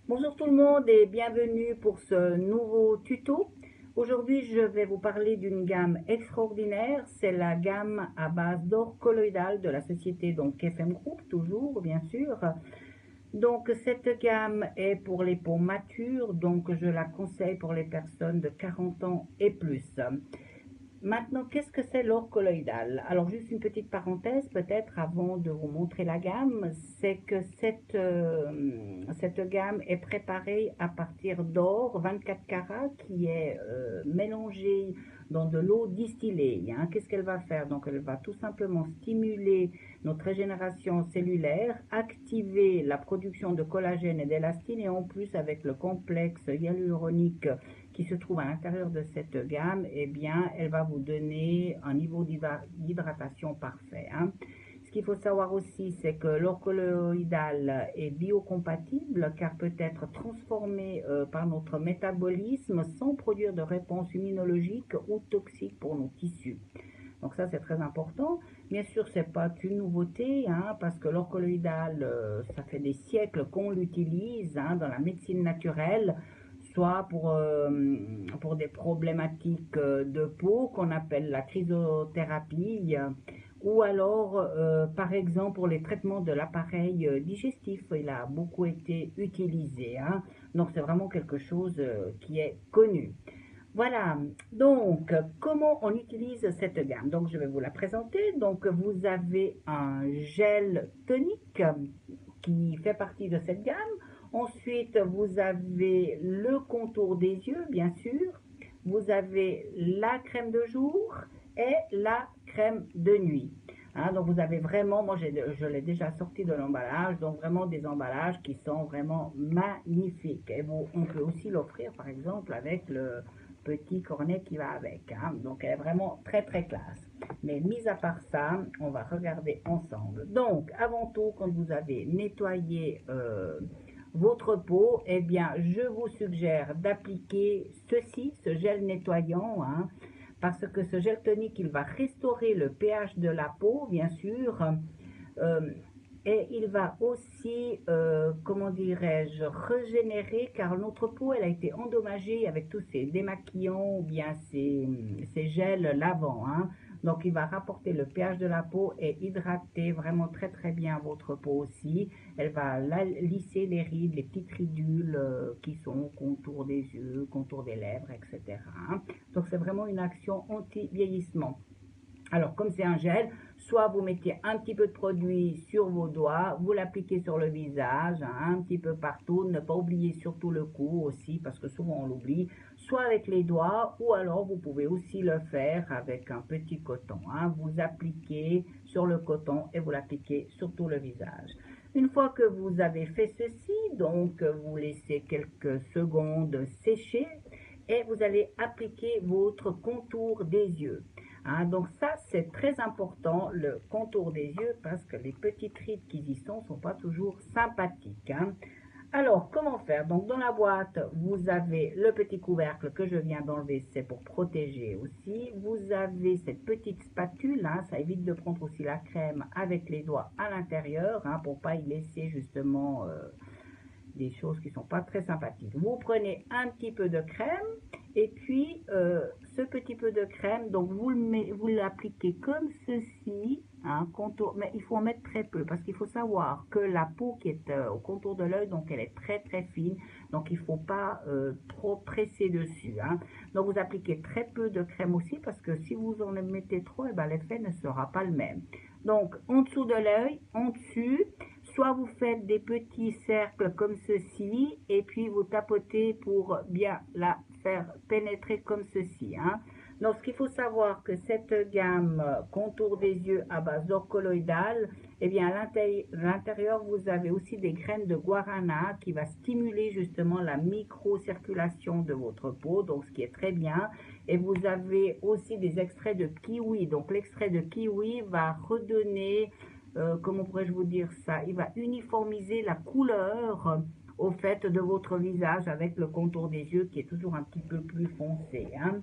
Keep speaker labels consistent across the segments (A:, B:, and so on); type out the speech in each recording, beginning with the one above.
A: Bonjour tout le monde et bienvenue pour ce nouveau tuto. Aujourd'hui, je vais vous parler d'une gamme extraordinaire. C'est la gamme à base d'or colloïdal de la société donc FM Group, toujours bien sûr. Donc cette gamme est pour les peaux matures, donc je la conseille pour les personnes de 40 ans et plus. Maintenant, qu'est-ce que c'est l'or colloïdal? Alors, juste une petite parenthèse, peut-être avant de vous montrer la gamme, c'est que cette gamme est préparée à partir d'or 24 carats qui est mélangé dans de l'eau distillée, hein. Qu'est-ce qu'elle va faire? Donc, elle va tout simplement stimuler notre régénération cellulaire, activer la production de collagène et d'élastine, et en plus, avec le complexe hyaluronique qui se trouve à l'intérieur de cette gamme, eh bien, elle va vous donner un niveau d'hydratation parfait, hein. Ce qu'il faut savoir aussi, c'est que l'or colloïdal est biocompatible car peut être transformé par notre métabolisme sans produire de réponse immunologique ou toxique pour nos tissus. Donc ça, c'est très important. Bien sûr, c'est pas une nouveauté, hein, parce que l'or colloïdal, ça fait des siècles qu'on l'utilise, hein, dans la médecine naturelle, soit pour des problématiques de peau qu'on appelle la chrysothérapie, ou alors, par exemple, pour les traitements de l'appareil digestif. Il a beaucoup été utilisé, hein. Donc c'est vraiment quelque chose qui est connu. Voilà, donc comment on utilise cette gamme? Donc je vais vous la présenter. Donc vous avez un gel tonique qui fait partie de cette gamme. Ensuite, vous avez le contour des yeux, bien sûr. Vous avez la crème de jour et la crème de nuit. Hein, donc vous avez vraiment, moi je l'ai déjà sorti de l'emballage, donc vraiment des emballages qui sont vraiment magnifiques. Et bon, on peut aussi l'offrir par exemple avec le petit cornet qui va avec, hein. Donc elle est vraiment très très classe. Mais mis à part ça, on va regarder ensemble. Donc avant tout, quand vous avez nettoyé votre peau, eh bien je vous suggère d'appliquer ceci, ce gel nettoyant, hein, parce que ce gel tonique, il va restaurer le pH de la peau, bien sûr, euh, et il va aussi, comment dirais-je, régénérer, car notre peau, elle a été endommagée avec tous ces démaquillants ou bien ces gels lavants, hein. Donc, il va rapporter le pH de la peau et hydrater vraiment très très bien votre peau aussi. Elle va lisser les rides, les petites ridules qui sont au contour des yeux, contour des lèvres, etc. Donc, c'est vraiment une action anti-vieillissement. Alors, comme c'est un gel, soit vous mettez un petit peu de produit sur vos doigts, vous l'appliquez sur le visage, hein, un petit peu partout, ne pas oublier surtout le cou aussi, parce que souvent on l'oublie, soit avec les doigts, ou alors vous pouvez aussi le faire avec un petit coton, hein. Vous appliquez sur le coton et vous l'appliquez sur tout le visage. Une fois que vous avez fait ceci, donc vous laissez quelques secondes sécher et vous allez appliquer votre contour des yeux. Hein, donc ça, c'est très important, le contour des yeux, parce que les petites rides qui y sont ne sont pas toujours sympathiques, hein. Alors, comment faire? Donc, dans la boîte, vous avez le petit couvercle que je viens d'enlever, c'est pour protéger aussi. Vous avez cette petite spatule, hein, ça évite de prendre aussi la crème avec les doigts à l'intérieur, hein, pour pas y laisser justement des choses qui ne sont pas très sympathiques. Vous prenez un petit peu de crème et puis ce petit peu de crème, donc vous l'appliquez comme ceci, hein, contour, mais il faut en mettre très peu parce qu'il faut savoir que la peau qui est au contour de l'œil, donc elle est très très fine, donc il ne faut pas trop presser dessus, hein. Donc vous appliquez très peu de crème aussi parce que si vous en mettez trop, eh ben, l'effet ne sera pas le même. Donc en dessous de l'œil, en dessus, soit vous faites des petits cercles comme ceci et puis vous tapotez pour bien la faire pénétrer comme ceci, hein. Donc ce qu'il faut savoir que cette gamme contour des yeux à base d'or colloïdal, eh bien à l'intérieur vous avez aussi des graines de guarana qui va stimuler justement la microcirculation de votre peau, donc ce qui est très bien. Et vous avez aussi des extraits de kiwi, donc l'extrait de kiwi va redonner comment pourrais-je vous dire ça? Il va uniformiser la couleur au fait de votre visage avec le contour des yeux qui est toujours un petit peu plus foncé, hein.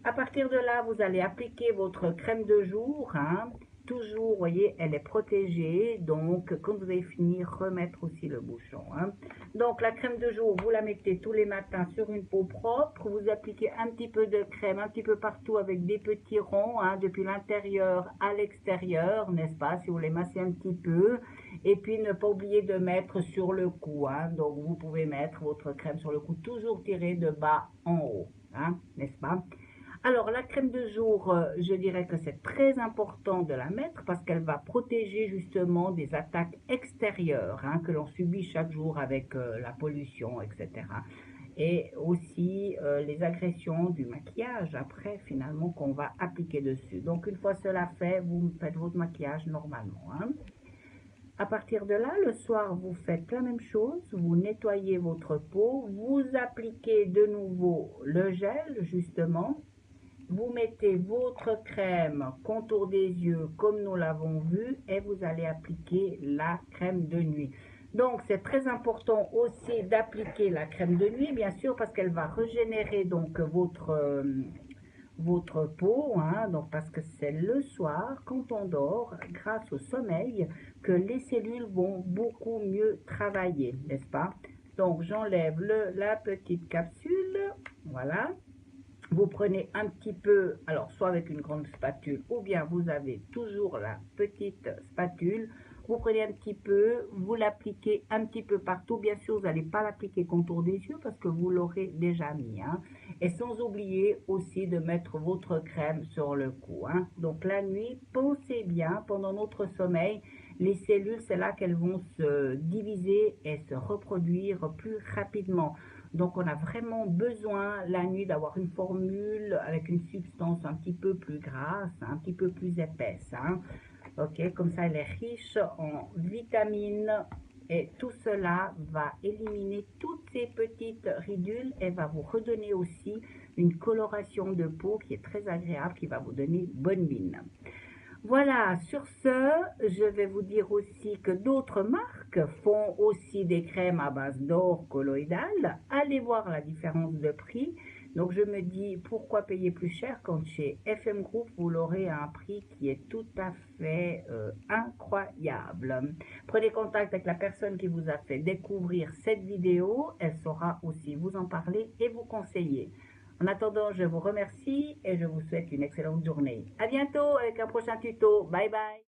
A: À partir de là, vous allez appliquer votre crème de jour, hein, toujours, vous voyez, elle est protégée. Donc, quand vous avez fini, remettre aussi le bouchon. Hein. Donc, la crème de jour, vous la mettez tous les matins sur une peau propre. Vous appliquez un petit peu de crème, un petit peu partout avec des petits ronds, hein, depuis l'intérieur à l'extérieur, n'est-ce pas, si vous les massez un petit peu. Et puis, ne pas oublier de mettre sur le cou. Hein. Donc, vous pouvez mettre votre crème sur le cou, toujours tirée de bas en haut, hein, n'est-ce pas? Alors, la crème de jour, je dirais que c'est très important de la mettre parce qu'elle va protéger justement des attaques extérieures hein, que l'on subit chaque jour avec la pollution, etc. Et aussi les agressions du maquillage après, finalement, qu'on va appliquer dessus. Donc, une fois cela fait, vous faites votre maquillage normalement. Hein. À partir de là, le soir, vous faites la même chose, vous nettoyez votre peau, vous appliquez de nouveau le gel, justement. Vous mettez votre crème contour des yeux comme nous l'avons vu et vous allez appliquer la crème de nuit. Donc c'est très important aussi d'appliquer la crème de nuit bien sûr parce qu'elle va régénérer donc votre peau, hein, donc parce que c'est le soir quand on dort grâce au sommeil que les cellules vont beaucoup mieux travailler, n'est-ce pas? Donc j'enlève la petite capsule, voilà. Vous prenez un petit peu, alors soit avec une grande spatule ou bien vous avez toujours la petite spatule. Vous prenez un petit peu, vous l'appliquez un petit peu partout. Bien sûr, vous n'allez pas l'appliquer contour des yeux parce que vous l'aurez déjà mis. Hein. Et sans oublier aussi de mettre votre crème sur le cou. Hein. Donc la nuit, pensez bien, pendant notre sommeil, les cellules, c'est là qu'elles vont se diviser et se reproduire plus rapidement. Donc, on a vraiment besoin la nuit d'avoir une formule avec une substance un petit peu plus grasse, un petit peu plus épaisse. Hein. Ok, comme ça, elle est riche en vitamines et tout cela va éliminer toutes ces petites ridules et va vous redonner aussi une coloration de peau qui est très agréable, qui va vous donner bonne mine. Voilà, sur ce, je vais vous dire aussi que d'autres marques font aussi des crèmes à base d'or colloïdal. Allez voir la différence de prix. Donc je me dis, pourquoi payer plus cher quand chez FM Group, vous l'aurez à un prix qui est tout à fait incroyable. Prenez contact avec la personne qui vous a fait découvrir cette vidéo. Elle saura aussi vous en parler et vous conseiller. En attendant, je vous remercie et je vous souhaite une excellente journée. À bientôt avec un prochain tuto. Bye bye.